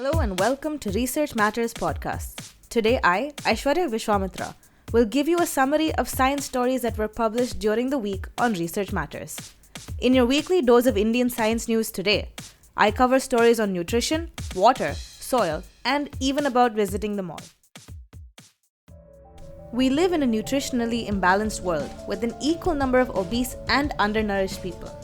Hello and welcome to Research Matters podcast. Today I, Aishwarya Viswamitra, will give you a summary of science stories that were published during the week on Research Matters. In your weekly dose of Indian science news today, I cover stories on nutrition, water, soil, and even about visiting the mall. We live in a nutritionally imbalanced world with an equal number of obese and undernourished people.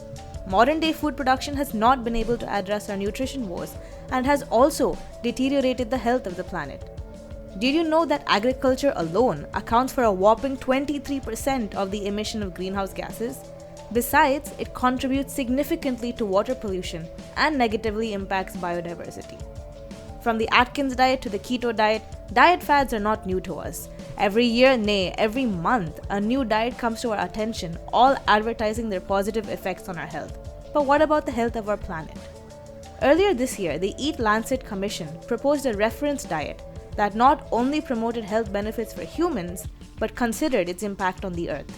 Modern-day food production has not been able to address our nutrition woes and has also deteriorated the health of the planet. Did you know that agriculture alone accounts for a whopping 23% of the emission of greenhouse gases? Besides, it contributes significantly to water pollution and negatively impacts biodiversity. From the Atkins diet to the keto diet, diet fads are not new to us. Every year, nay, every month, a new diet comes to our attention, all advertising their positive effects on our health. But what about the health of our planet? Earlier this year, the Eat Lancet Commission proposed a reference diet that not only promoted health benefits for humans, but considered its impact on the earth.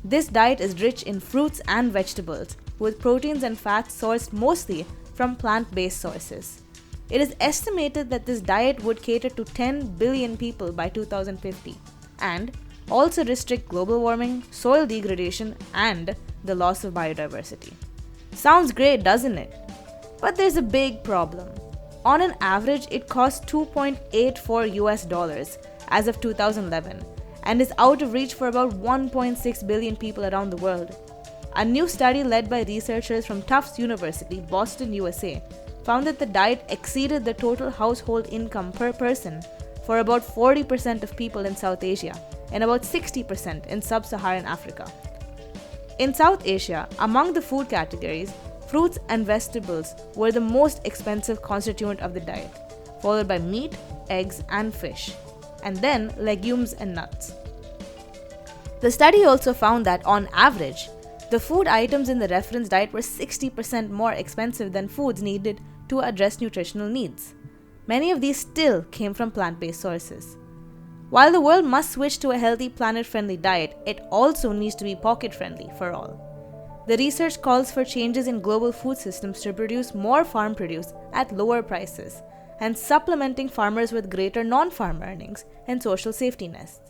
This diet is rich in fruits and vegetables, with proteins and fats sourced mostly from plant-based sources. It is estimated that this diet would cater to 10 billion people by 2050 and also restrict global warming, soil degradation, and the loss of biodiversity. Sounds great, doesn't it? But there's a big problem. On an average, it costs $2.84 as of 2011 and is out of reach for about 1.6 billion people around the world. A new study led by researchers from Tufts University, Boston, USA, found that the diet exceeded the total household income per person for about 40% of people in South Asia and about 60% in sub-Saharan Africa. In South Asia, among the food categories, fruits and vegetables were the most expensive constituent of the diet, followed by meat, eggs, and fish, and then legumes and nuts. The study also found that, on average, the food items in the reference diet were 60% more expensive than foods needed to address nutritional needs. Many of these still came from plant-based sources. While the world must switch to a healthy, planet-friendly diet, it also needs to be pocket-friendly for all. The research calls for changes in global food systems to produce more farm produce at lower prices and supplementing farmers with greater non-farm earnings and social safety nets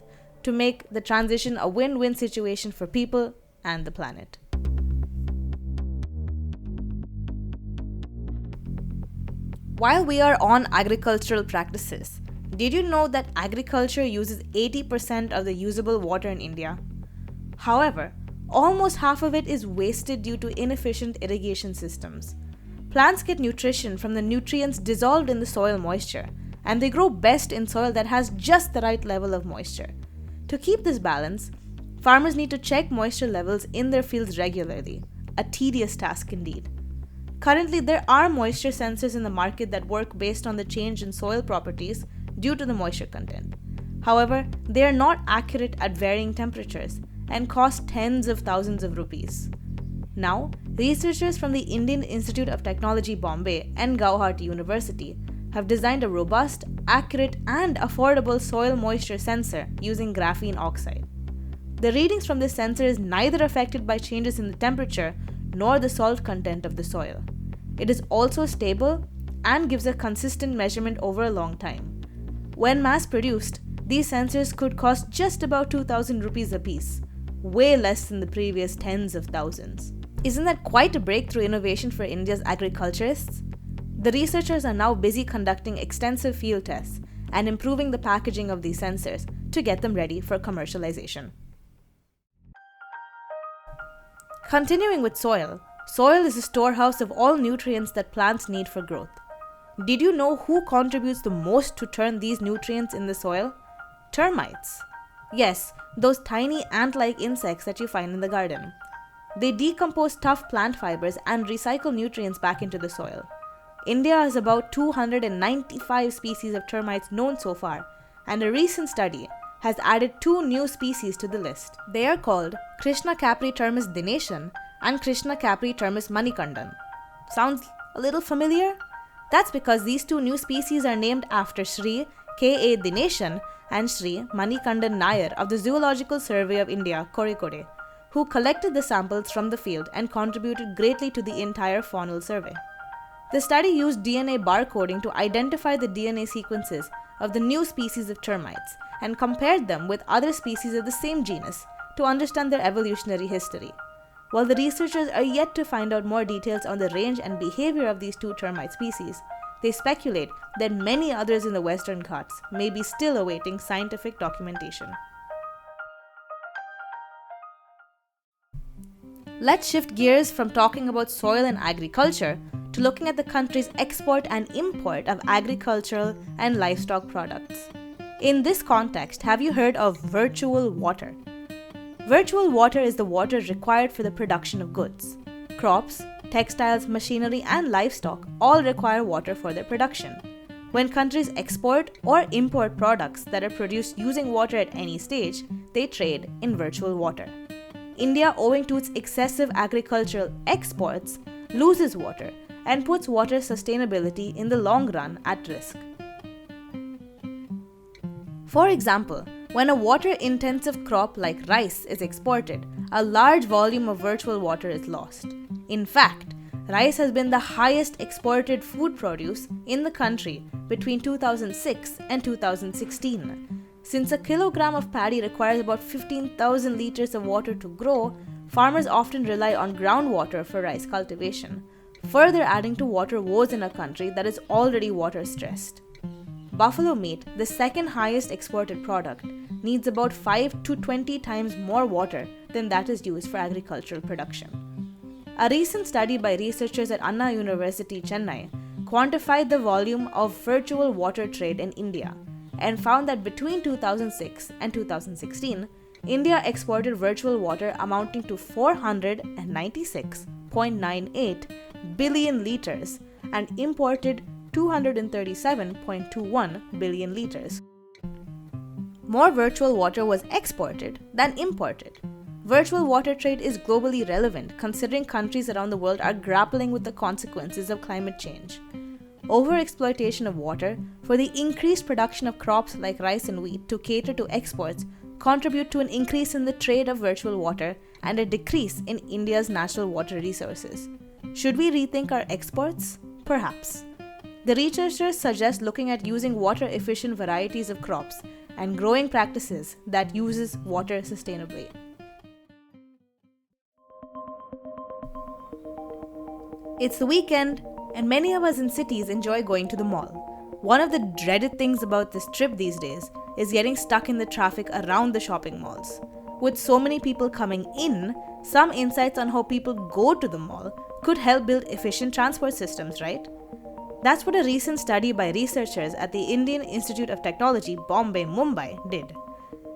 to make the transition a win-win situation for people and the planet. While we are on agricultural practices, did you know that agriculture uses 80% of the usable water in India? However, almost half of it is wasted due to inefficient irrigation systems. Plants get nutrition from the nutrients dissolved in the soil moisture, and they grow best in soil that has just the right level of moisture. To keep this balance, farmers need to check moisture levels in their fields regularly, a tedious task indeed. Currently, there are moisture sensors in the market that work based on the change in soil properties due to the moisture content. However, they are not accurate at varying temperatures and cost tens of thousands of rupees. Now, researchers from the Indian Institute of Technology Bombay and Gauhati University have designed a robust, accurate, and affordable soil moisture sensor using graphene oxide. The readings from this sensor is neither affected by changes in the temperature nor the salt content of the soil. It is also stable and gives a consistent measurement over a long time. When mass-produced, these sensors could cost just about 2,000 rupees a piece, way less than the previous tens of thousands. Isn't that quite a breakthrough innovation for India's agriculturists? The researchers are now busy conducting extensive field tests and improving the packaging of these sensors to get them ready for commercialization. Continuing with soil, soil is a storehouse of all nutrients that plants need for growth. Did you know who contributes the most to turn these nutrients in the soil? Termites. Yes, those tiny ant-like insects that you find in the garden. They decompose tough plant fibers and recycle nutrients back into the soil. India has about 295 species of termites known so far, and a recent study has added 2 new species to the list. They are called Krishna Capritermis dination and Krishna Capritermis manikandan. Sounds a little familiar? That's because these 2 new species are named after Sri K.A. Dinashan and Sri Manikandan Nair of the Zoological Survey of India, Kozhikode, who collected the samples from the field and contributed greatly to the entire faunal survey. The study used DNA barcoding to identify the DNA sequences of the new species of termites and compared them with other species of the same genus to understand their evolutionary history. While the researchers are yet to find out more details on the range and behavior of these two termite species, they speculate that many others in the Western Ghats may be still awaiting scientific documentation. Let's shift gears from talking about soil and agriculture to looking at the country's export and import of agricultural and livestock products. In this context, have you heard of virtual water? Virtual water is the water required for the production of goods. Crops, textiles, machinery, and livestock all require water for their production. When countries export or import products that are produced using water at any stage, they trade in virtual water. India, owing to its excessive agricultural exports, loses water and puts water sustainability in the long run at risk. For example, when a water-intensive crop like rice is exported, a large volume of virtual water is lost. In fact, rice has been the highest exported food produce in the country between 2006 and 2016. Since a kilogram of paddy requires about 15,000 liters of water to grow, farmers often rely on groundwater for rice cultivation, further adding to water woes in a country that is already water-stressed. Buffalo meat, the second highest exported product, needs about 5 to 20 times more water than that is used for agricultural production. A recent study by researchers at Anna University, Chennai, quantified the volume of virtual water trade in India and found that between 2006 and 2016, India exported virtual water amounting to 496.98 billion liters and imported 237.21 billion liters. More virtual water was exported than imported. Virtual water trade is globally relevant considering countries around the world are grappling with the consequences of climate change. Overexploitation of water for the increased production of crops like rice and wheat to cater to exports contribute to an increase in the trade of virtual water and a decrease in India's natural water resources. Should we rethink our exports? Perhaps. The researchers suggest looking at using water-efficient varieties of crops and growing practices that uses water sustainably. It's the weekend, and many of us in cities enjoy going to the mall. One of the dreaded things about this trip these days is getting stuck in the traffic around the shopping malls. With so many people coming in, some insights on how people go to the mall could help build efficient transport systems, right? That's what a recent study by researchers at the Indian Institute of Technology, Bombay, Mumbai did.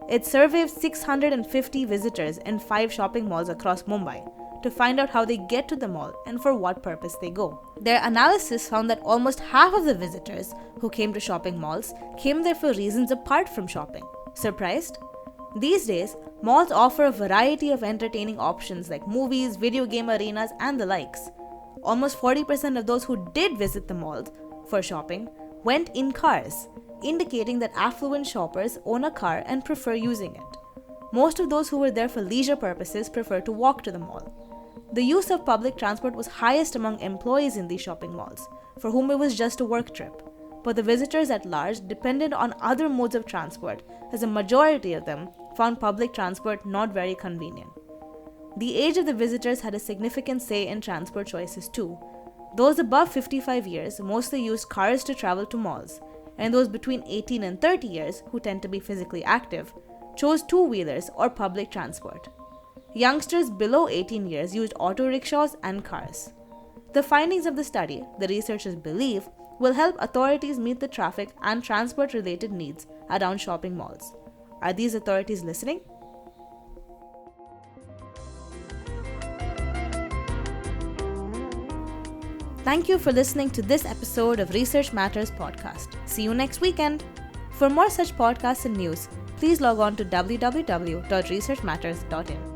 It surveyed 650 visitors in 5 shopping malls across Mumbai to find out how they get to the mall and for what purpose they go. Their analysis found that almost half of the visitors who came to shopping malls came there for reasons apart from shopping. Surprised? These days, malls offer a variety of entertaining options like movies, video game arenas, and the likes. Almost 40% of those who did visit the malls for shopping went in cars, indicating that affluent shoppers own a car and prefer using it. Most of those who were there for leisure purposes prefer to walk to the mall. The use of public transport was highest among employees in these shopping malls, for whom it was just a work trip. But the visitors at large depended on other modes of transport, as a majority of them found public transport not very convenient. The age of the visitors had a significant say in transport choices too. Those above 55 years mostly used cars to travel to malls, and those between 18 and 30 years, who tend to be physically active, chose two-wheelers or public transport. Youngsters below 18 years used auto rickshaws and cars. The findings of the study, the researchers believe, will help authorities meet the traffic and transport-related needs around shopping malls. Are these authorities listening? Thank you for listening to this episode of Research Matters podcast. See you next weekend. For more such podcasts and news, please log on to www.researchmatters.in.